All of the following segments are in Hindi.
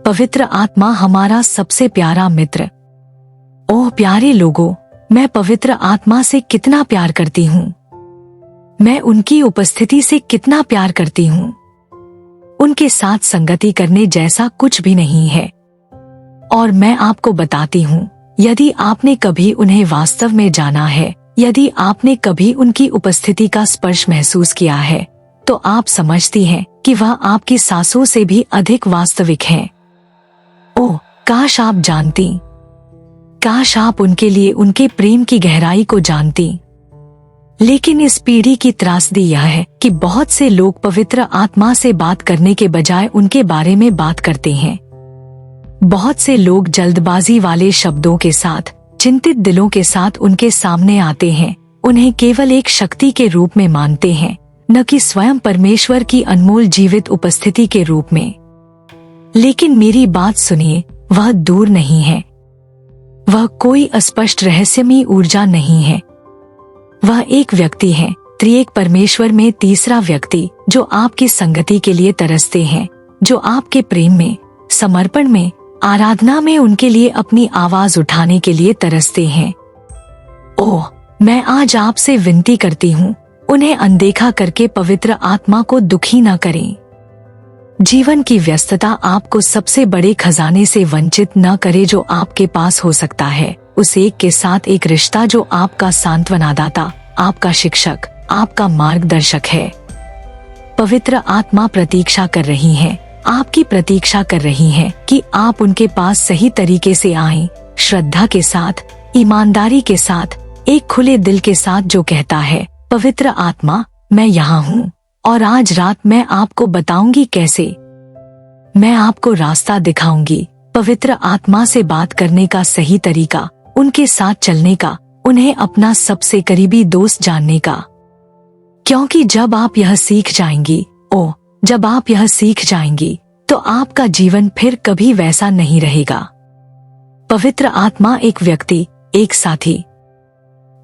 पवित्र आत्मा हमारा सबसे प्यारा मित्र। ओह प्यारे लोगों, मैं पवित्र आत्मा से कितना प्यार करती हूँ। मैं उनकी उपस्थिति से कितना प्यार करती हूँ। उनके साथ संगति करने जैसा कुछ भी नहीं है। और मैं आपको बताती हूँ, यदि आपने कभी उन्हें वास्तव में जाना है, यदि आपने कभी उनकी उपस्थिति का स्पर्श महसूस किया है, तो आप समझती हैं कि वह आपकी सांसों से भी अधिक वास्तविक हैं। ओह काश आप जानती, काश आप उनके लिए उनके प्रेम की गहराई को जानती। लेकिन इस पीढ़ी की त्रासदी यह है कि बहुत से लोग पवित्र आत्मा से बात करने के बजाय उनके बारे में बात करते हैं। बहुत से लोग जल्दबाजी वाले शब्दों के साथ, चिंतित दिलों के साथ उनके सामने आते हैं, उन्हें केवल एक शक्ति के रूप में मानते हैं, न कि स्वयं परमेश्वर की अनमोल जीवित उपस्थिति के रूप में। लेकिन मेरी बात सुनिए, वह दूर नहीं है। वह कोई अस्पष्ट रहस्यमयी ऊर्जा नहीं है। वह एक व्यक्ति है, त्रिएक परमेश्वर में तीसरा व्यक्ति, जो आपकी संगति के लिए तरसते हैं, जो आपके प्रेम में, समर्पण में, आराधना में उनके लिए अपनी आवाज उठाने के लिए तरसते हैं। ओह, मैं आज आपसे विनती करती हूँ, उन्हें अनदेखा करके पवित्र आत्मा को दुखी न करें। जीवन की व्यस्तता आपको सबसे बड़े खजाने से वंचित न करे जो आपके पास हो सकता है, उस एक के साथ एक रिश्ता जो आपका सांत्वनादाता, आपका शिक्षक, आपका मार्गदर्शक है। पवित्र आत्मा प्रतीक्षा कर रही है, आपकी प्रतीक्षा कर रही है कि आप उनके पास सही तरीके से आएं, श्रद्धा के साथ, ईमानदारी के साथ, एक खुले दिल के साथ, जो कहता है, पवित्र आत्मा मैं यहाँ हूँ और आज रात मैं आपको बताऊंगी कैसे। मैं आपको रास्ता दिखाऊंगी, पवित्र आत्मा से बात करने का सही तरीका, उनके साथ चलने का, उन्हें अपना सबसे करीबी दोस्त जानने का। क्योंकि जब आप यह सीख जाएंगी, जब आप यह सीख जाएंगी, तो आपका जीवन फिर कभी वैसा नहीं रहेगा। पवित्र आत्मा एक व्यक्ति, एक साथी।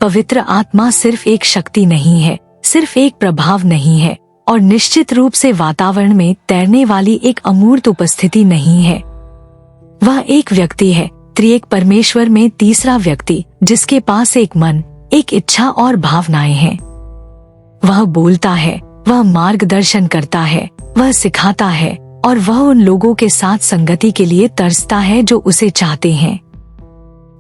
पवित्र आत्मा सिर्फ एक शक्ति नहीं है, सिर्फ एक प्रभाव नहीं है, और निश्चित रूप से वातावरण में तैरने वाली एक अमूर्त उपस्थिति नहीं है। वह एक व्यक्ति है, त्रिएक परमेश्वर में तीसरा व्यक्ति, जिसके पास एक मन, एक इच्छा और भावनाएं हैं। वह बोलता है, वह मार्गदर्शन करता है, वह सिखाता है, और वह उन लोगों के साथ संगति के लिए तरसता है जो उसे चाहते हैं।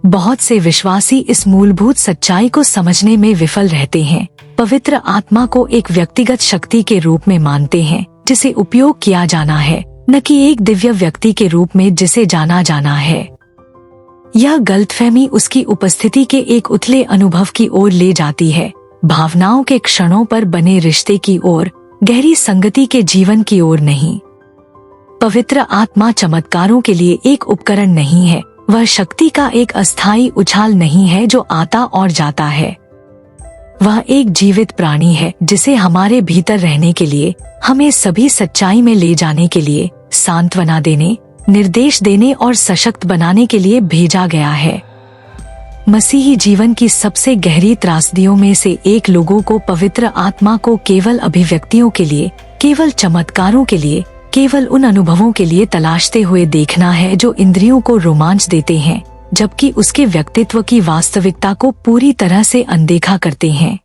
बहुत से विश्वासी इस मूलभूत सच्चाई को समझने में विफल रहते हैं। पवित्र आत्मा को एक व्यक्तिगत शक्ति के रूप में मानते हैं, जिसे उपयोग किया जाना है, न कि एक दिव्य व्यक्ति के रूप में जिसे जाना जाना है। यह गलतफहमी उसकी उपस्थिति के एक उथले अनुभव की ओर ले जाती है, भावनाओं के क्षणों पर बने रिश्ते की ओर, गहरी संगति के जीवन की ओर नहीं। पवित्र आत्मा चमत्कारों के लिए एक उपकरण नहीं है, वह शक्ति का एक अस्थायी उछाल नहीं है जो आता और जाता है। वह एक जीवित प्राणी है जिसे हमारे भीतर रहने के लिए, हमें सभी सच्चाई में ले जाने के लिए, सांत्वना देने, निर्देश देने और सशक्त बनाने के लिए भेजा गया है। मसीही जीवन की सबसे गहरी त्रासदियों में से एक लोगों को पवित्र आत्मा को केवल अभिव्यक्तियों के लिए, केवल चमत्कारों के लिए, केवल उन अनुभवों के लिए तलाशते हुए देखना है जो इंद्रियों को रोमांच देते हैं, जबकि उसके व्यक्तित्व की वास्तविकता को पूरी तरह से अनदेखा करते हैं।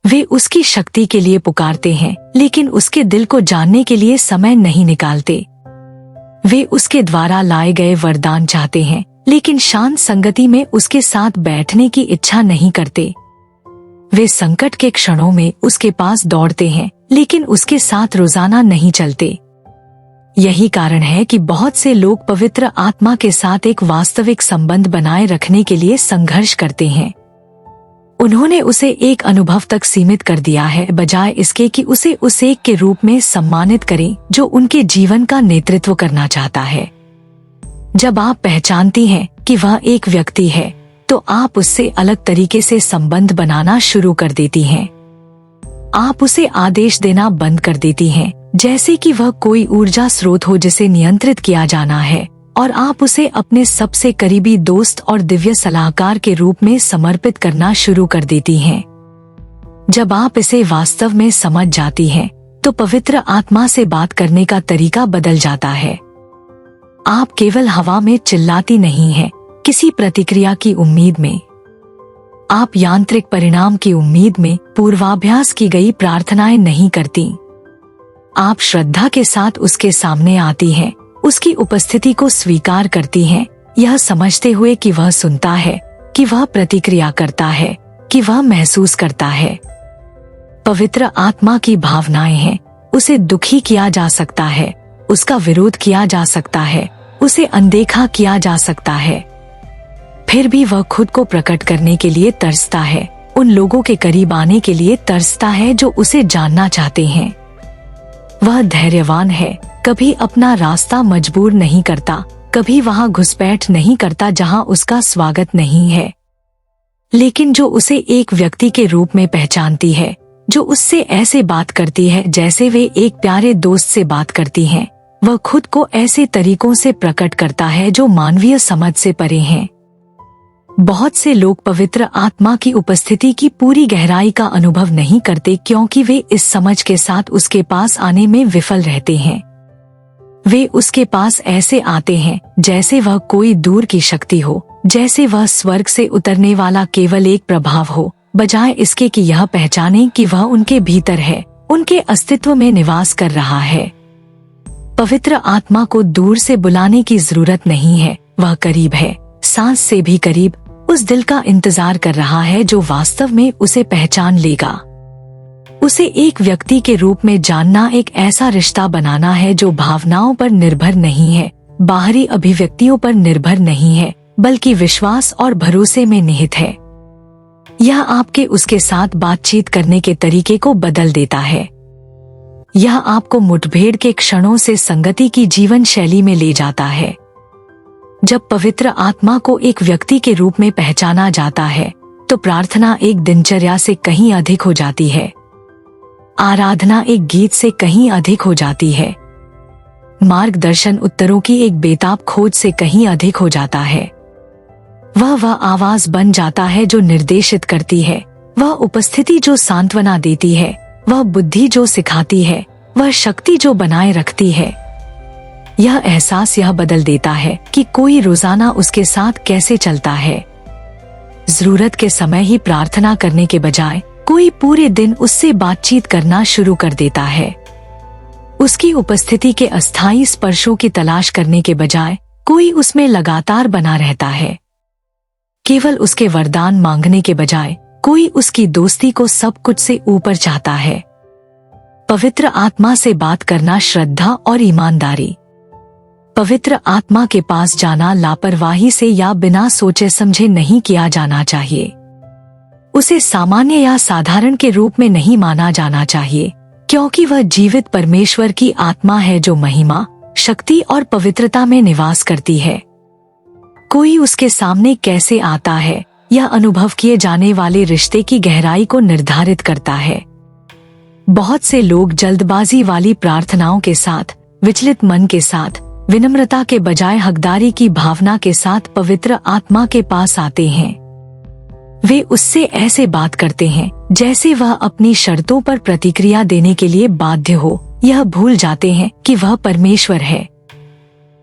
वे उसकी शक्ति के लिए पुकारते हैं, लेकिन उसके दिल को जानने के लिए समय नहीं निकालते। वे उसके द्वारा लाए गए वरदान चाहते हैं, लेकिन शांत संगति में उसके साथ बैठने की इच्छा नहीं करते। वे संकट के क्षणों में उसके पास दौड़ते हैं, लेकिन उसके साथ रोजाना नहीं चलते। यही कारण है कि बहुत से लोग पवित्र आत्मा के साथ एक वास्तविक संबंध बनाए रखने के लिए संघर्ष करते हैं। उन्होंने उसे एक अनुभव तक सीमित कर दिया है, बजाय इसके कि उसे उस एक के रूप में सम्मानित करें जो उनके जीवन का नेतृत्व करना चाहता है। जब आप पहचानती हैं कि वह एक व्यक्ति है, तो आप उससे अलग तरीके से संबंध बनाना शुरू कर देती हैं। आप उसे आदेश देना बंद कर देती हैं, जैसे कि वह कोई ऊर्जा स्रोत हो जिसे नियंत्रित किया जाना है, और आप उसे अपने सबसे करीबी दोस्त और दिव्य सलाहकार के रूप में समर्पित करना शुरू कर देती हैं। जब आप इसे वास्तव में समझ जाती हैं, तो पवित्र आत्मा से बात करने का तरीका बदल जाता है। आप केवल हवा में चिल्लाती नहीं हैं, किसी प्रतिक्रिया की उम्मीद में। आप यांत्रिक परिणाम की उम्मीद में पूर्वाभ्यास की गई प्रार्थनाएं नहीं करती। आप श्रद्धा के साथ उसके सामने आती हैं, उसकी उपस्थिति को स्वीकार करती हैं, यह समझते हुए कि वह सुनता है, कि वह प्रतिक्रिया करता है, कि वह महसूस करता है। पवित्र आत्मा की भावनाएं हैं, उसे दुखी किया जा सकता है, उसका विरोध किया जा सकता है, उसे अनदेखा किया जा सकता है। फिर भी वह खुद को प्रकट करने के लिए तरसता है, उन लोगों के करीब आने के लिए तरसता है जो उसे जानना चाहते हैं। वह धैर्यवान है, कभी अपना रास्ता मजबूर नहीं करता, कभी वहां घुसपैठ नहीं करता जहां उसका स्वागत नहीं है। लेकिन जो उसे एक व्यक्ति के रूप में पहचानती है, जो उससे ऐसे बात करती है जैसे वे एक प्यारे दोस्त से बात करती हैं, वह खुद को ऐसे तरीकों से प्रकट करता है जो मानवीय समझ से परे हैं। बहुत से लोग पवित्र आत्मा की उपस्थिति की पूरी गहराई का अनुभव नहीं करते क्योंकि वे इस समझ के साथ उसके पास आने में विफल रहते हैं। वे उसके पास ऐसे आते हैं जैसे वह कोई दूर की शक्ति हो, जैसे वह स्वर्ग से उतरने वाला केवल एक प्रभाव हो, बजाय इसके कि यह पहचाने कि वह उनके भीतर है, उनके अस्तित्व में निवास कर रहा है। पवित्र आत्मा को दूर से बुलाने की जरूरत नहीं है, वह करीब है, सांस से भी करीब, उस दिल का इंतजार कर रहा है जो वास्तव में उसे पहचान लेगा। उसे एक व्यक्ति के रूप में जानना एक ऐसा रिश्ता बनाना है जो भावनाओं पर निर्भर नहीं है, बाहरी अभिव्यक्तियों पर निर्भर नहीं है, बल्कि विश्वास और भरोसे में निहित है। यह आपके उसके साथ बातचीत करने के तरीके को बदल देता है। यह आपको मुठभेड़ के क्षणों से संगति की जीवन शैली में ले जाता है। जब पवित्र आत्मा को एक व्यक्ति के रूप में पहचाना जाता है, तो प्रार्थना एक दिनचर्या से कहीं अधिक हो जाती है। आराधना एक गीत से कहीं अधिक हो जाती है। मार्गदर्शन उत्तरों की एक बेताब खोज से कहीं अधिक हो जाता है। वह आवाज बन जाता है जो निर्देशित करती है, वह उपस्थिति जो सांत्वना देती है, वह बुद्धि जो सिखाती है, वह शक्ति जो बनाए रखती है। यह एहसास यह बदल देता है कि कोई रोजाना उसके साथ कैसे चलता है। जरूरत के समय ही प्रार्थना करने के बजाय कोई पूरे दिन उससे बातचीत करना शुरू कर देता है। उसकी उपस्थिति के अस्थायी स्पर्शों की तलाश करने के बजाय कोई उसमें लगातार बना रहता है। केवल उसके वरदान मांगने के बजाय कोई उसकी दोस्ती को सब कुछ से ऊपर चाहता है। पवित्र आत्मा से बात करना श्रद्धा और ईमानदारी। पवित्र आत्मा के पास जाना लापरवाही से या बिना सोचे समझे नहीं किया जाना चाहिए। उसे सामान्य या साधारण के रूप में नहीं माना जाना चाहिए, क्योंकि वह जीवित परमेश्वर की आत्मा है जो महिमा, शक्ति और पवित्रता में निवास करती है। कोई उसके सामने कैसे आता है, यह अनुभव किए जाने वाले रिश्ते की गहराई को निर्धारित करता है। बहुत से लोग जल्दबाजी वाली प्रार्थनाओं के साथ, विचलित मन के साथ, विनम्रता के बजाय हकदारी की भावना के साथ पवित्र आत्मा के पास आते हैं। वे उससे ऐसे बात करते हैं जैसे वह अपनी शर्तों पर प्रतिक्रिया देने के लिए बाध्य हो, यह भूल जाते हैं कि वह परमेश्वर है।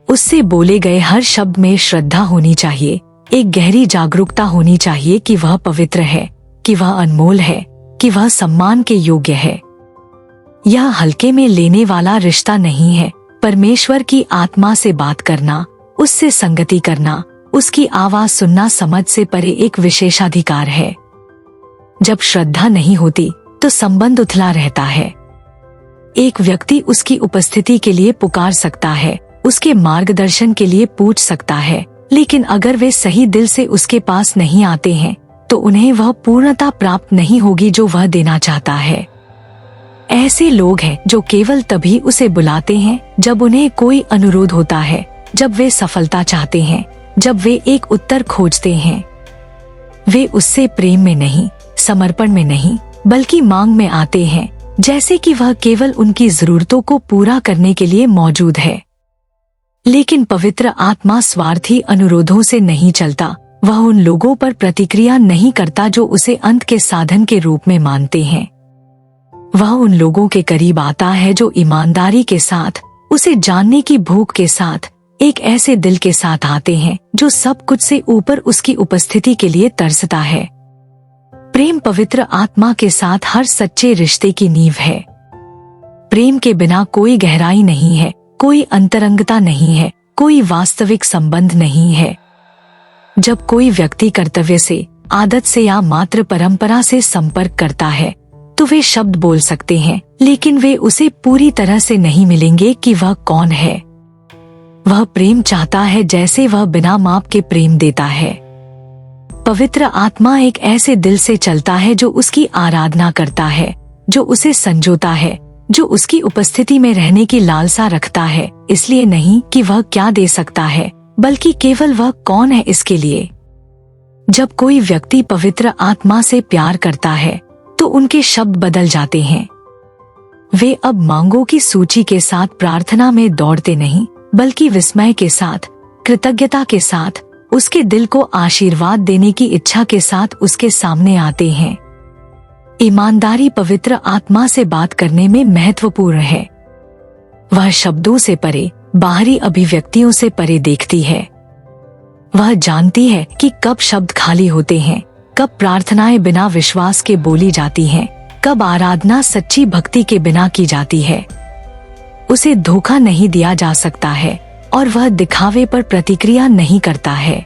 उससे बोले गए हर शब्द में श्रद्धा होनी चाहिए, एक गहरी जागरूकता होनी चाहिए कि वह पवित्र है, कि वह अनमोल है, कि वह सम्मान के योग्य है। यह हल्के में लेने वाला रिश्ता नहीं है। परमेश्वर की आत्मा से बात करना, उससे संगति करना, उसकी आवाज सुनना समझ से परे एक विशेषाधिकार है। जब श्रद्धा नहीं होती तो संबंध उथला रहता है। एक व्यक्ति उसकी उपस्थिति के लिए पुकार सकता है, उसके मार्गदर्शन के लिए पूछ सकता है, लेकिन अगर वे सही दिल से उसके पास नहीं आते हैं तो उन्हें वह पूर्णता प्राप्त नहीं होगी जो वह देना चाहता है। ऐसे लोग हैं जो केवल तभी उसे बुलाते हैं जब उन्हें कोई अनुरोध होता है, जब वे सफलता चाहते हैं, जब वे एक उत्तर खोजते हैं। वे उससे प्रेम में नहीं, समर्पण में नहीं, बल्कि मांग में आते हैं, जैसे कि वह केवल उनकी जरूरतों को पूरा करने के लिए मौजूद है। लेकिन पवित्र आत्मा स्वार्थी अनुरोधों से नहीं चलता। वह उन लोगों पर प्रतिक्रिया नहीं करता जो उसे अंत के साधन के रूप में मानते हैं। वह उन लोगों के करीब आता है जो ईमानदारी के साथ, उसे जानने की भूख के साथ, एक ऐसे दिल के साथ आते हैं जो सब कुछ से ऊपर उसकी उपस्थिति के लिए तरसता है। प्रेम पवित्र आत्मा के साथ हर सच्चे रिश्ते की नींव है। प्रेम के बिना कोई गहराई नहीं है, कोई अंतरंगता नहीं है, कोई वास्तविक संबंध नहीं है। जब कोई व्यक्ति कर्तव्य से, आदत से या मात्र परंपरा से संपर्क करता है तो वे शब्द बोल सकते हैं, लेकिन वे उसे पूरी तरह से नहीं मिलेंगे कि वह कौन है। वह प्रेम चाहता है जैसे वह बिना माप के प्रेम देता है। पवित्र आत्मा एक ऐसे दिल से चलता है जो उसकी आराधना करता है, जो उसे संजोता है, जो उसकी उपस्थिति में रहने की लालसा रखता है, इसलिए नहीं कि वह क्या दे सकता है, बल्कि केवल वह कौन है इसके लिए। जब कोई व्यक्ति पवित्र आत्मा से प्यार करता है तो उनके शब्द बदल जाते हैं। वे अब मांगों की सूची के साथ प्रार्थना में दौड़ते नहीं, बल्कि विस्मय के साथ, कृतज्ञता के साथ, उसके दिल को आशीर्वाद देने की इच्छा के साथ उसके सामने आते हैं। ईमानदारी पवित्र आत्मा से बात करने में महत्वपूर्ण है। वह शब्दों से परे, बाहरी अभिव्यक्तियों से परे देखती है। वह जानती है कि कब शब्द खाली होते हैं, कब प्रार्थनाएं बिना विश्वास के बोली जाती हैं, कब आराधना सच्ची भक्ति के बिना की जाती है। उसे धोखा नहीं दिया जा सकता है और वह दिखावे पर प्रतिक्रिया नहीं करता है।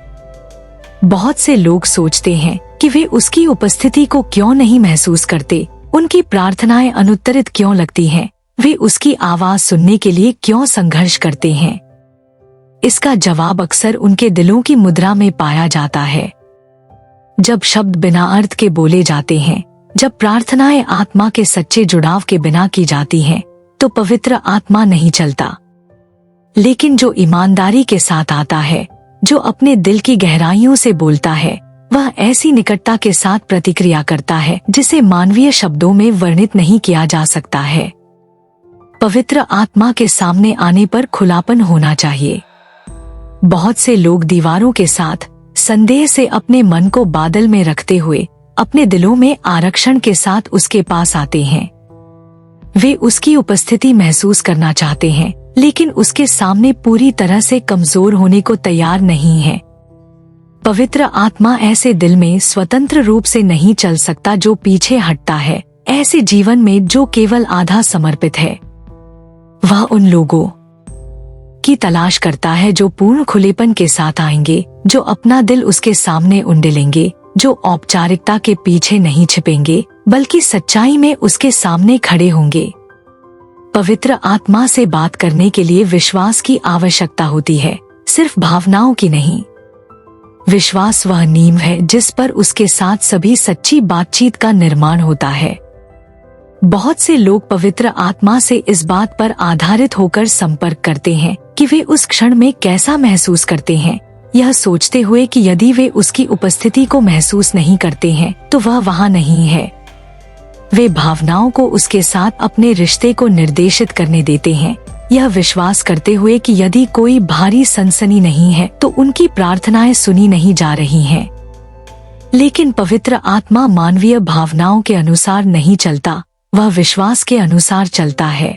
बहुत से लोग सोचते हैं कि वे उसकी उपस्थिति को क्यों नहीं महसूस करते, उनकी प्रार्थनाएं अनुत्तरित क्यों लगती हैं, वे उसकी आवाज सुनने के लिए क्यों संघर्ष करते हैं। इसका जवाब अक्सर उनके दिलों की मुद्रा में पाया जाता है। जब शब्द बिना अर्थ के बोले जाते हैं, जब प्रार्थनाएं आत्मा के सच्चे जुड़ाव के बिना की जाती हैं, तो पवित्र आत्मा नहीं चलता। लेकिन जो ईमानदारी के साथ आता है, जो अपने दिल की गहराइयों से बोलता है, वह ऐसी निकटता के साथ प्रतिक्रिया करता है जिसे मानवीय शब्दों में वर्णित नहीं किया जा सकता है। पवित्र आत्मा के सामने आने पर खुलापन होना चाहिए। बहुत से लोग दीवारों के साथ, संदेह से अपने मन को बादल में रखते हुए, अपने दिलों में आरक्षण के साथ उसके पास आते हैं। वे उसकी उपस्थिति महसूस करना चाहते हैं, लेकिन उसके सामने पूरी तरह से कमजोर होने को तैयार नहीं है। पवित्र आत्मा ऐसे दिल में स्वतंत्र रूप से नहीं चल सकता जो पीछे हटता है, ऐसे जीवन में जो केवल आधा समर्पित है। वह उन लोगों की तलाश करता है जो पूर्ण खुलेपन के साथ आएंगे, जो अपना दिल उसके सामने उंडेलेंगे, जो औपचारिकता के पीछे नहीं छिपेंगे, बल्कि सच्चाई में उसके सामने खड़े होंगे। पवित्र आत्मा से बात करने के लिए विश्वास की आवश्यकता होती है, सिर्फ भावनाओं की नहीं। विश्वास वह नींव है जिस पर उसके साथ सभी सच्ची बातचीत का निर्माण होता है। बहुत से लोग पवित्र आत्मा से इस बात पर आधारित होकर संपर्क करते हैं कि वे उस क्षण में कैसा महसूस करते हैं, यह सोचते हुए कि यदि वे उसकी उपस्थिति को महसूस नहीं करते हैं तो वह वहां नहीं है। वे भावनाओं को उसके साथ अपने रिश्ते को निर्देशित करने देते हैं, यह विश्वास करते हुए कि यदि कोई भारी सनसनी नहीं है तो उनकी प्रार्थनाएं सुनी नहीं जा रही हैं। लेकिन पवित्र आत्मा मानवीय भावनाओं के अनुसार नहीं चलता, वह विश्वास के अनुसार चलता है।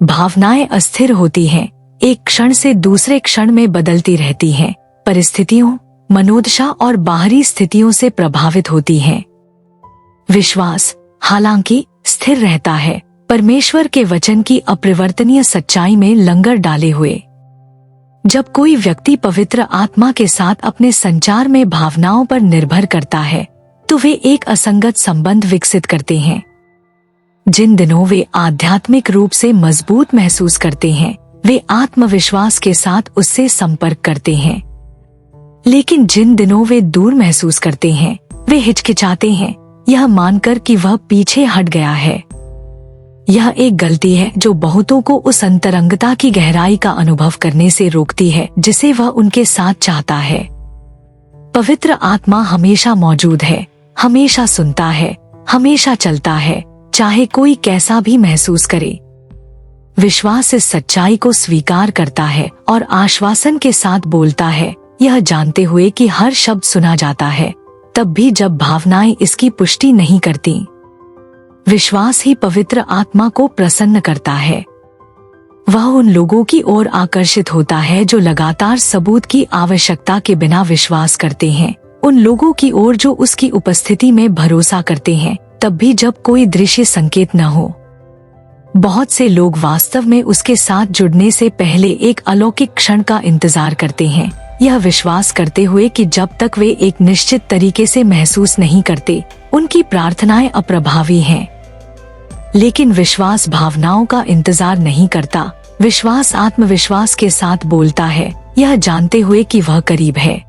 भावनाएं अस्थिर होती हैं, एक क्षण से दूसरे क्षण में बदलती रहती हैं, परिस्थितियों, मनोदशा और बाहरी स्थितियों से प्रभावित होती हैं। विश्वास, हालांकि, स्थिर रहता है, परमेश्वर के वचन की अपरिवर्तनीय सच्चाई में लंगर डाले हुए। जब कोई व्यक्ति पवित्र आत्मा के साथ अपने संचार में भावनाओं पर निर्भर करता है तो वे एक असंगत संबंध विकसित करते हैं। जिन दिनों वे आध्यात्मिक रूप से मजबूत महसूस करते हैं, वे आत्मविश्वास के साथ उससे संपर्क करते हैं। लेकिन जिन दिनों वे दूर महसूस करते हैं, वे हिचकिचाते हैं, यह मानकर कि वह पीछे हट गया है। यह एक गलती है जो बहुतों को उस अंतरंगता की गहराई का अनुभव करने से रोकती है जिसे वह उनके साथ चाहता है। पवित्र आत्मा हमेशा मौजूद है, हमेशा सुनता है, हमेशा चलता है, चाहे कोई कैसा भी महसूस करे। विश्वास इस सच्चाई को स्वीकार करता है और आश्वासन के साथ बोलता है, यह जानते हुए कि हर शब्द सुना जाता है, तब भी जब भावनाएं इसकी पुष्टि नहीं करती। विश्वास ही पवित्र आत्मा को प्रसन्न करता है। वह उन लोगों की ओर आकर्षित होता है जो लगातार सबूत की आवश्यकता के बिना विश्वास करते हैं, उन लोगों की ओर जो उसकी उपस्थिति में भरोसा करते हैं तब भी जब कोई दृश्य संकेत न हो। बहुत से लोग वास्तव में उसके साथ जुड़ने से पहले एक अलौकिक क्षण का इंतजार करते हैं, यह विश्वास करते हुए कि जब तक वे एक निश्चित तरीके से महसूस नहीं करते, उनकी प्रार्थनाएं अप्रभावी हैं। लेकिन विश्वास भावनाओं का इंतजार नहीं करता, विश्वास आत्मविश्वास के साथ बोलता है, यह जानते हुए कि वह करीब है।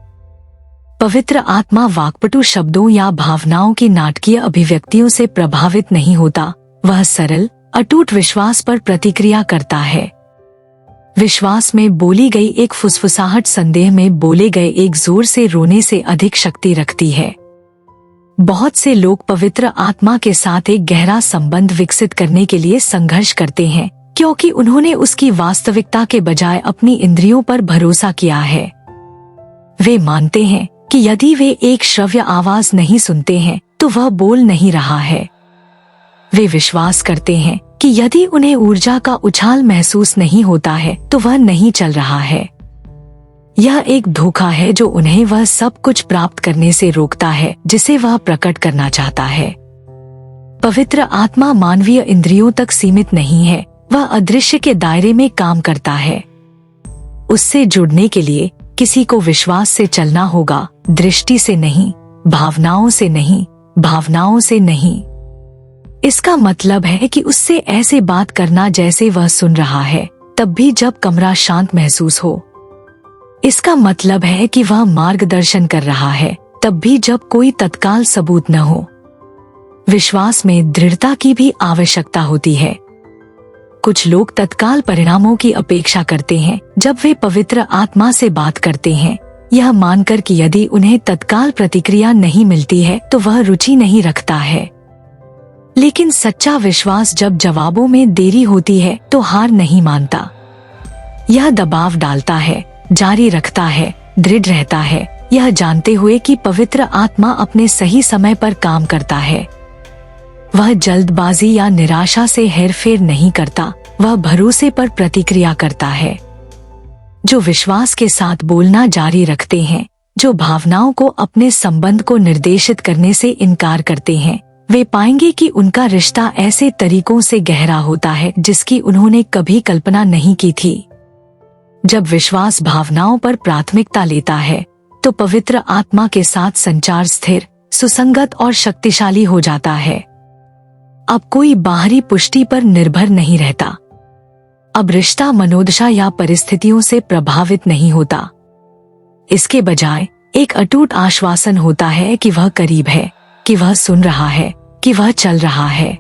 पवित्र आत्मा वाक्पटु शब्दों या भावनाओं की नाटकीय अभिव्यक्तियों से प्रभावित नहीं होता, वह सरल अटूट विश्वास पर प्रतिक्रिया करता है। विश्वास में बोली गई एक फुसफुसाहट संदेह में बोले गए एक जोर से रोने से अधिक शक्ति रखती है। बहुत से लोग पवित्र आत्मा के साथ एक गहरा संबंध विकसित करने के लिए संघर्ष करते हैं, क्योंकि उन्होंने उसकी वास्तविकता के बजाय अपनी इंद्रियों पर भरोसा किया है। वे मानते हैं कि यदि वे एक श्रव्य आवाज नहीं सुनते हैं तो वह बोल नहीं रहा है। वे विश्वास करते हैं कि यदि उन्हें ऊर्जा का उछाल महसूस नहीं होता है तो वह नहीं चल रहा है। यह एक धोखा है जो उन्हें वह सब कुछ प्राप्त करने से रोकता है जिसे वह प्रकट करना चाहता है। पवित्र आत्मा मानवीय इंद्रियों तक सीमित नहीं है, वह अदृश्य के दायरे में काम करता है। उससे जुड़ने के लिए किसी को विश्वास से चलना होगा, दृष्टि से नहीं, भावनाओं से नहीं, भावनाओं से नहीं। इसका मतलब है कि उससे ऐसे बात करना जैसे वह सुन रहा है, तब भी जब कमरा शांत महसूस हो। इसका मतलब है कि वह मार्गदर्शन कर रहा है, तब भी जब कोई तत्काल सबूत न हो। विश्वास में दृढ़ता की भी आवश्यकता होती है। कुछ लोग तत्काल परिणामों की अपेक्षा करते हैं जब वे पवित्र आत्मा से बात करते हैं, यह मानकर कि यदि उन्हें तत्काल प्रतिक्रिया नहीं मिलती है तो वह रुचि नहीं रखता है। लेकिन सच्चा विश्वास जब जवाबों में देरी होती है तो हार नहीं मानता। यह दबाव डालता है, जारी रखता है, दृढ़ रहता है, यह जानते हुए कि पवित्र आत्मा अपने सही समय पर काम करता है। वह जल्दबाजी या निराशा से हेरफेर नहीं करता, वह भरोसे पर प्रतिक्रिया करता है। जो विश्वास के साथ बोलना जारी रखते हैं, जो भावनाओं को अपने संबंध को निर्देशित करने से इनकार करते हैं, वे पाएंगे कि उनका रिश्ता ऐसे तरीकों से गहरा होता है जिसकी उन्होंने कभी कल्पना नहीं की थी। जब विश्वास भावनाओं पर प्राथमिकता लेता है तो पवित्र आत्मा के साथ संचार स्थिर, सुसंगत और शक्तिशाली हो जाता है। अब कोई बाहरी पुष्टि पर निर्भर नहीं रहता। अब रिश्ता मनोदशा या परिस्थितियों से प्रभावित नहीं होता। इसके बजाय एक अटूट आश्वासन होता है कि वह करीब है, कि वह सुन रहा है, कि वह चल रहा है।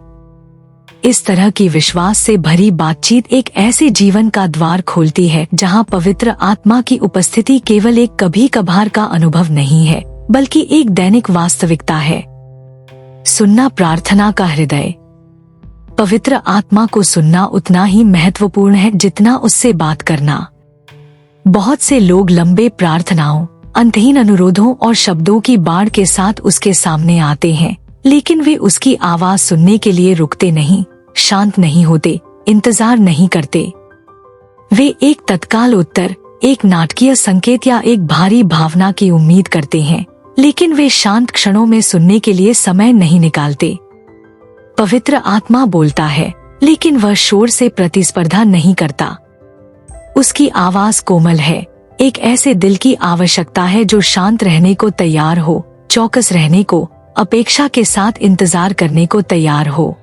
इस तरह की विश्वास से भरी बातचीत एक ऐसे जीवन का द्वार खोलती है जहां पवित्र आत्मा की उपस्थिति केवल एक कभी कभार का अनुभव नहीं है, बल्कि एक दैनिक वास्तविकता है। सुनना प्रार्थना का हृदय। पवित्र आत्मा को सुनना उतना ही महत्वपूर्ण है जितना उससे बात करना। बहुत से लोग लंबे प्रार्थनाओं, अंतहीन अनुरोधों और शब्दों की बाढ़ के साथ उसके सामने आते हैं, लेकिन वे उसकी आवाज सुनने के लिए रुकते नहीं, शांत नहीं होते, इंतजार नहीं करते। वे एक तत्काल उत्तर, एक नाटकीय संकेत या एक भारी भावना की उम्मीद करते हैं, लेकिन वे शांत क्षणों में सुनने के लिए समय नहीं निकालते। पवित्र आत्मा बोलता है, लेकिन वह शोर से प्रतिस्पर्धा नहीं करता। उसकी आवाज कोमल है, एक ऐसे दिल की आवश्यकता है जो शांत रहने को तैयार हो, चौकस रहने को, अपेक्षा के साथ इंतजार करने को तैयार हो।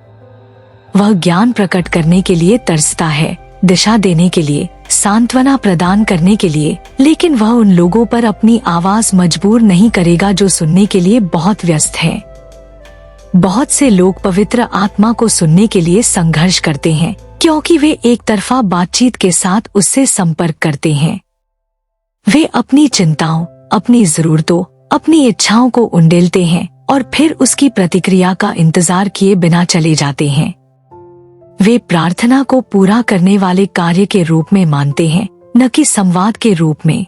वह ज्ञान प्रकट करने के लिए तरसता है, दिशा देने के लिए, सांत्वना प्रदान करने के लिए, लेकिन वह उन लोगों पर अपनी आवाज मजबूर नहीं करेगा जो सुनने के लिए बहुत व्यस्त हैं। बहुत से लोग पवित्र आत्मा को सुनने के लिए संघर्ष करते हैं क्योंकि वे एक तरफा बातचीत के साथ उससे संपर्क करते हैं। वे अपनी चिंताओं, अपनी जरूरतों, अपनी इच्छाओं को उंडेलते हैं और फिर उसकी प्रतिक्रिया का इंतजार किए बिना चले जाते हैं। वे प्रार्थना को पूरा करने वाले कार्य के रूप में मानते हैं, न कि संवाद के रूप में।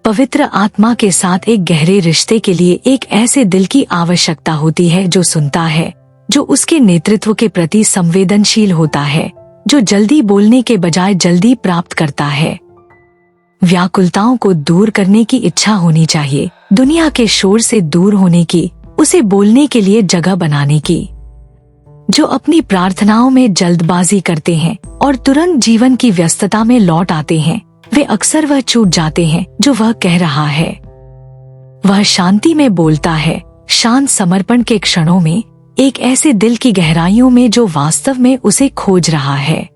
पवित्र आत्मा के साथ एक गहरे रिश्ते के लिए एक ऐसे दिल की आवश्यकता होती है जो सुनता है, जो उसके नेतृत्व के प्रति संवेदनशील होता है, जो जल्दी बोलने के बजाय जल्दी प्राप्त करता है। व्याकुलताओं को दूर करने की इच्छा होनी चाहिए, दुनिया के शोर से दूर होने की, उसे बोलने के लिए जगह बनाने की। जो अपनी प्रार्थनाओं में जल्दबाजी करते हैं और तुरंत जीवन की व्यस्तता में लौट आते हैं, वे अक्सर वह चूक जाते हैं जो वह कह रहा है। वह शांति में बोलता है, शांत समर्पण के क्षणों में, एक ऐसे दिल की गहराइयों में जो वास्तव में उसे खोज रहा है।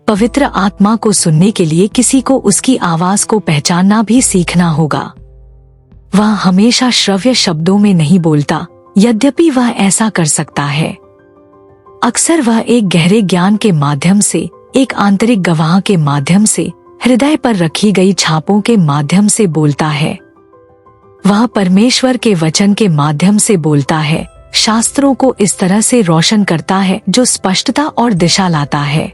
पवित्र आत्मा को सुनने के लिए किसी को उसकी आवाज को पहचानना भी सीखना होगा। वह हमेशा श्रव्य शब्दों में नहीं बोलता, यद्यपि वह ऐसा कर सकता है। अक्सर वह एक गहरे ज्ञान के माध्यम से, एक आंतरिक गवाह के माध्यम से, हृदय पर रखी गई छापों के माध्यम से बोलता है। वह परमेश्वर के वचन के माध्यम से बोलता है, शास्त्रों को इस तरह से रोशन करता है जो स्पष्टता और दिशा लाता है।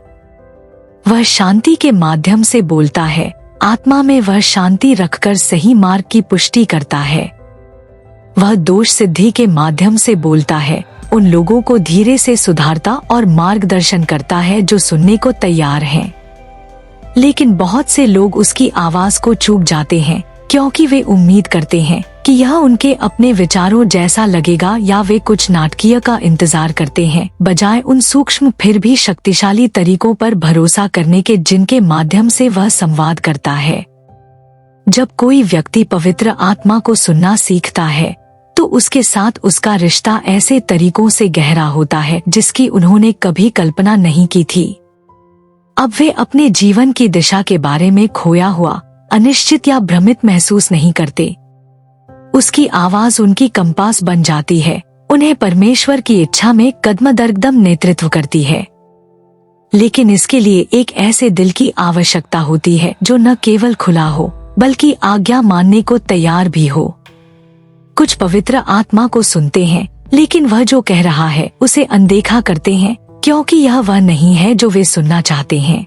वह शांति के माध्यम से बोलता है, आत्मा में वह शांति रखकर सही मार्ग की पुष्टि करता है। वह दोष सिद्धि के माध्यम से बोलता है, उन लोगों को धीरे से सुधारता और मार्गदर्शन करता है जो सुनने को तैयार हैं। लेकिन बहुत से लोग उसकी आवाज को चूक जाते हैं क्योंकि वे उम्मीद करते हैं कि यह उनके अपने विचारों जैसा लगेगा, या वे कुछ नाटकीय का इंतजार करते हैं बजाय उन सूक्ष्म फिर भी शक्तिशाली तरीकों पर भरोसा करने के जिनके माध्यम से वह संवाद करता है। जब कोई व्यक्ति पवित्र आत्मा को सुनना सीखता है तो उसके साथ उसका रिश्ता ऐसे तरीकों से गहरा होता है जिसकी उन्होंने कभी कल्पना नहीं की थी। अब वे अपने जीवन की दिशा के बारे में खोया हुआ, अनिश्चित या भ्रमित महसूस नहीं करते। उसकी आवाज उनकी कंपास बन जाती है, उन्हें परमेश्वर की इच्छा में कदम दर कदम नेतृत्व करती है। लेकिन इसके लिए एक ऐसे दिल की आवश्यकता होती है जो न केवल खुला हो बल्कि आज्ञा मानने को तैयार भी हो। कुछ पवित्र आत्मा को सुनते हैं लेकिन वह जो कह रहा है उसे अनदेखा करते हैं क्योंकि यह वह नहीं है जो वे सुनना चाहते हैं।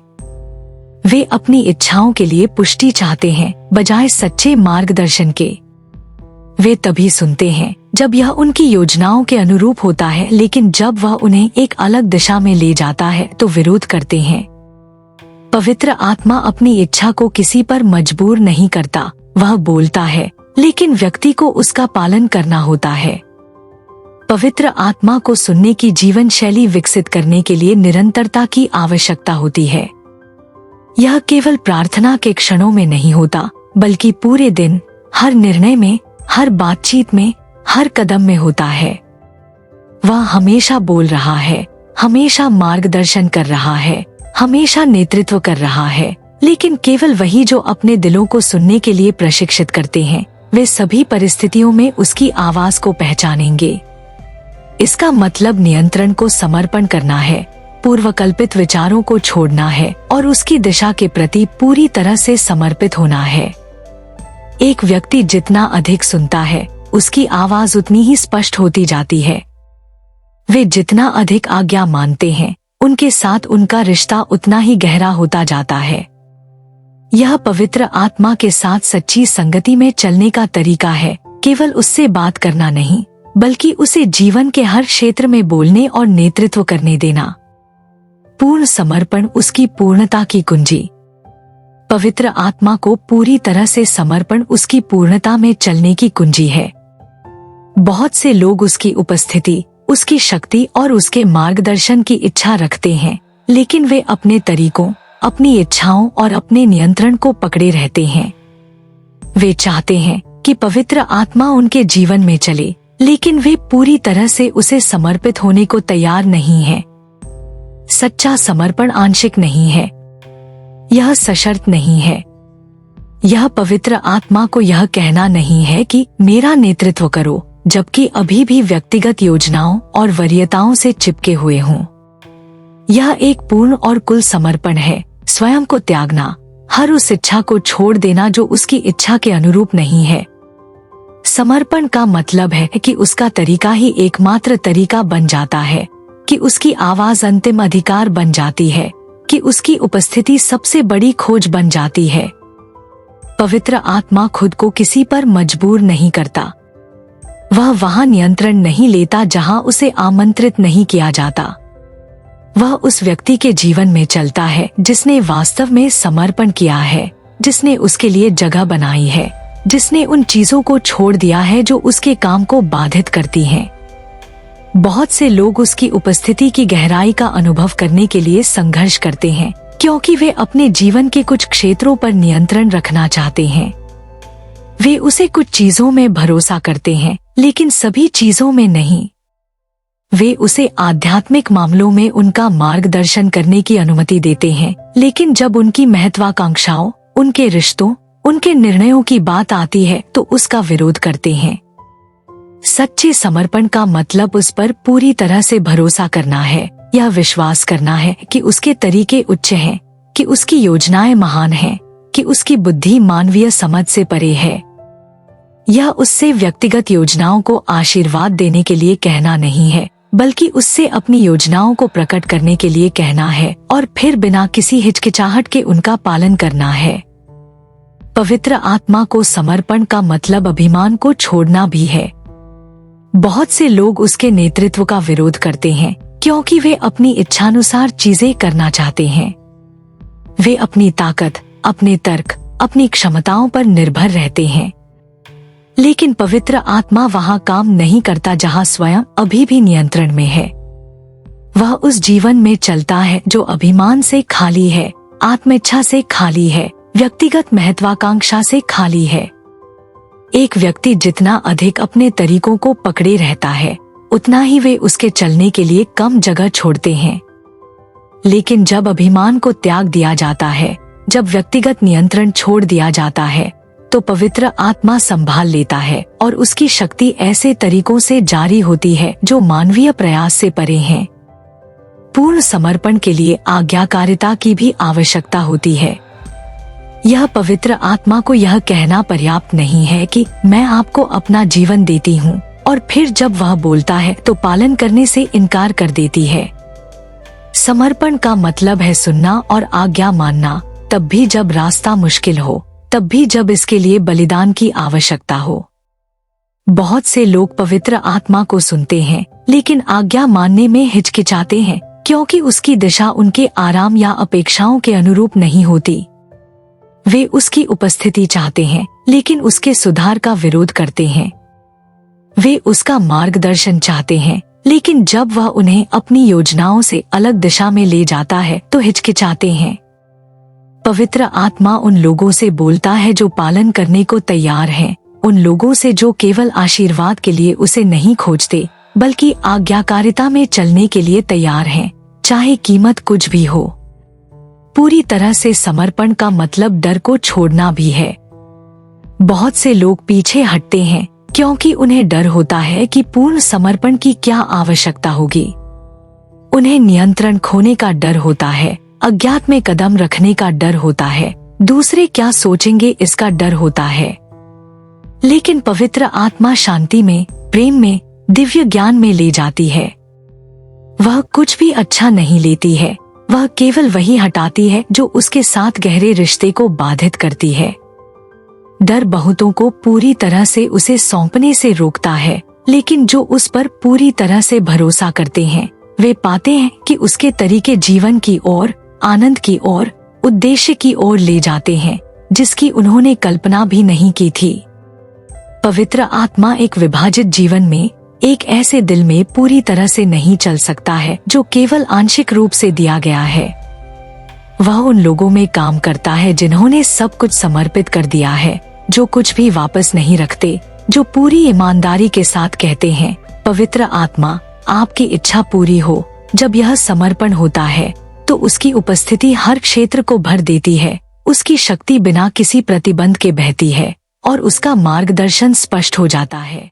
वे अपनी इच्छाओं के लिए पुष्टि चाहते हैं बजाय सच्चे मार्गदर्शन के। वे तभी सुनते हैं जब यह उनकी योजनाओं के अनुरूप होता है, लेकिन जब वह उन्हें एक अलग दिशा में ले जाता है तो विरोध करते हैं। पवित्र आत्मा अपनी इच्छा को किसी पर मजबूर नहीं करता, वह बोलता है, लेकिन व्यक्ति को उसका पालन करना होता है। पवित्र आत्मा को सुनने की जीवन शैली विकसित करने के लिए निरंतरता की आवश्यकता होती है। यह केवल प्रार्थना के क्षणों में नहीं होता, बल्कि पूरे दिन, हर निर्णय में, हर बातचीत में, हर कदम में होता है। वह हमेशा बोल रहा है, हमेशा मार्गदर्शन कर रहा है, हमेशा नेतृत्व कर रहा है, लेकिन केवल वही जो अपने दिलों को सुनने के लिए प्रशिक्षित करते हैं, वे सभी परिस्थितियों में उसकी आवाज को पहचानेंगे। इसका मतलब नियंत्रण को समर्पण करना है, पूर्वकल्पित विचारों को छोड़ना है और उसकी दिशा के प्रति पूरी तरह से समर्पित होना है। एक व्यक्ति जितना अधिक सुनता है, उसकी आवाज उतनी ही स्पष्ट होती जाती है। वे जितना अधिक आज्ञा मानते हैं, उनके साथ उनका रिश्ता उतना ही गहरा होता जाता है। यह पवित्र आत्मा के साथ सच्ची संगति में चलने का तरीका है, केवल उससे बात करना नहीं, बल्कि उसे जीवन के हर क्षेत्र में बोलने और नेतृत्व करने देना। पूर्ण समर्पण उसकी पूर्णता की कुंजी। पवित्र आत्मा को पूरी तरह से समर्पण उसकी पूर्णता में चलने की कुंजी है। बहुत से लोग उसकी उपस्थिति, उसकी शक्ति और उसके मार्गदर्शन की इच्छा रखते हैं, लेकिन वे अपने तरीकों, अपनी इच्छाओं और अपने नियंत्रण को पकड़े रहते हैं। वे चाहते हैं कि पवित्र आत्मा उनके जीवन में चले, लेकिन वे पूरी तरह से उसे समर्पित होने को तैयार नहीं हैं। सच्चा समर्पण आंशिक नहीं है, यह सशर्त नहीं है। यह पवित्र आत्मा को यह कहना नहीं है कि मेरा नेतृत्व करो, जबकि अभी भी व्यक्तिगत योजनाओं और वरीयताओं से चिपके हुए हों। यह एक पूर्ण और कुल समर्पण है, स्वयं को त्यागना, हर उस इच्छा को छोड़ देना जो उसकी इच्छा के अनुरूप नहीं है। समर्पण का मतलब है कि उसका तरीका ही एकमात्र तरीका बन जाता है, कि उसकी आवाज अंतिम अधिकार बन जाती है, कि उसकी उपस्थिति सबसे बड़ी खोज बन जाती है। पवित्र आत्मा खुद को किसी पर मजबूर नहीं करता। वह वहां नियंत्रण नहीं लेता जहां उसे आमंत्रित नहीं किया जाता। वह उस व्यक्ति के जीवन में चलता है जिसने वास्तव में समर्पण किया है, जिसने उसके लिए जगह बनाई है, जिसने उन चीजों को छोड़ दिया है जो उसके काम को बाधित करती हैं। बहुत से लोग उसकी उपस्थिति की गहराई का अनुभव करने के लिए संघर्ष करते हैं, क्योंकि वे अपने जीवन के कुछ क्षेत्रों पर नियंत्रण रखना चाहते हैं। वे उसे कुछ चीजों में भरोसा करते हैं, लेकिन सभी चीजों में नहीं। वे उसे आध्यात्मिक मामलों में उनका मार्गदर्शन करने की अनुमति देते हैं, लेकिन जब उनकी महत्वाकांक्षाओं, उनके रिश्तों, उनके निर्णयों की बात आती है तो उसका विरोध करते हैं। सच्चे समर्पण का मतलब उस पर पूरी तरह से भरोसा करना है, यह विश्वास करना है कि उसके तरीके उच्च हैं, कि उसकी योजनाएं महान हैं, कि उसकी बुद्धि मानवीय समझ से परे है। यह उससे व्यक्तिगत योजनाओं को आशीर्वाद देने के लिए कहना नहीं है, बल्कि उससे अपनी योजनाओं को प्रकट करने के लिए कहना है और फिर बिना किसी हिचकिचाहट के उनका पालन करना है। पवित्र आत्मा को समर्पण का मतलब अभिमान को छोड़ना भी है। बहुत से लोग उसके नेतृत्व का विरोध करते हैं, क्योंकि वे अपनी इच्छानुसार चीजें करना चाहते हैं। वे अपनी ताकत, अपने तर्क, अपनी क्षमताओं पर निर्भर रहते हैं। लेकिन पवित्र आत्मा वहां काम नहीं करता जहां स्वयं अभी भी नियंत्रण में है। वह उस जीवन में चलता है जो अभिमान से खाली है, आत्मेच्छा से खाली है, व्यक्तिगत महत्वाकांक्षा से खाली है। एक व्यक्ति जितना अधिक अपने तरीकों को पकड़े रहता है, उतना ही वे उसके चलने के लिए कम जगह छोड़ते हैं। लेकिन जब अभिमान को त्याग दिया जाता है, जब व्यक्तिगत नियंत्रण छोड़ दिया जाता है, तो पवित्र आत्मा संभाल लेता है और उसकी शक्ति ऐसे तरीकों से जारी होती है जो मानवीय प्रयास से परे हैं। पूर्ण समर्पण के लिए आज्ञाकारिता की भी आवश्यकता होती है। यह पवित्र आत्मा को यह कहना पर्याप्त नहीं है कि मैं आपको अपना जीवन देती हूँ, और फिर जब वह बोलता है तो पालन करने से इनकार कर देती है। समर्पण का मतलब है सुनना और आज्ञा मानना, तब भी जब रास्ता मुश्किल हो, तब भी जब इसके लिए बलिदान की आवश्यकता हो। बहुत से लोग पवित्र आत्मा को सुनते हैं, लेकिन आज्ञा मानने में हिचकिचाते हैं, क्योंकि उसकी दिशा उनके आराम या अपेक्षाओं के अनुरूप नहीं होती। वे उसकी उपस्थिति चाहते हैं, लेकिन उसके सुधार का विरोध करते हैं। वे उसका मार्गदर्शन चाहते हैं, लेकिन जब वह उन्हें अपनी योजनाओं से अलग दिशा में ले जाता है तो हिचकिचाते हैं। पवित्र आत्मा उन लोगों से बोलता है जो पालन करने को तैयार हैं, उन लोगों से जो केवल आशीर्वाद के लिए उसे नहीं खोजते, बल्कि आज्ञाकारिता में चलने के लिए तैयार हैं, चाहे कीमत कुछ भी हो। पूरी तरह से समर्पण का मतलब डर को छोड़ना भी है। बहुत से लोग पीछे हटते हैं क्योंकि उन्हें डर होता है कि पूर्ण समर्पण की क्या आवश्यकता होगी। उन्हें नियंत्रण खोने का डर होता है, अज्ञात में कदम रखने का डर होता है, दूसरे क्या सोचेंगे इसका डर होता है। लेकिन पवित्र आत्मा शांति में, प्रेम में, दिव्य ज्ञान में ले जाती है। वह कुछ भी अच्छा नहीं लेती है, वह केवल वही हटाती है जो उसके साथ गहरे रिश्ते को बाधित करती है। डर बहुतों को पूरी तरह से उसे सौंपने से रोकता है, लेकिन जो उस पर पूरी तरह से भरोसा करते हैं, वे पाते हैं कि उसके तरीके जीवन की ओर, आनंद की ओर, उद्देश्य की ओर ले जाते हैं, जिसकी उन्होंने कल्पना भी नहीं की थी। पवित्र आत्मा एक विभाजित जीवन में, एक ऐसे दिल में पूरी तरह से नहीं चल सकता है जो केवल आंशिक रूप से दिया गया है। वह उन लोगों में काम करता है जिन्होंने सब कुछ समर्पित कर दिया है, जो कुछ भी वापस नहीं रखते, जो पूरी ईमानदारी के साथ कहते हैं, पवित्र आत्मा, आपकी इच्छा पूरी हो। जब यह समर्पण होता है तो उसकी उपस्थिति हर क्षेत्र को भर देती है, उसकी शक्ति बिना किसी प्रतिबंध के बहती है और उसका मार्गदर्शन स्पष्ट हो जाता है।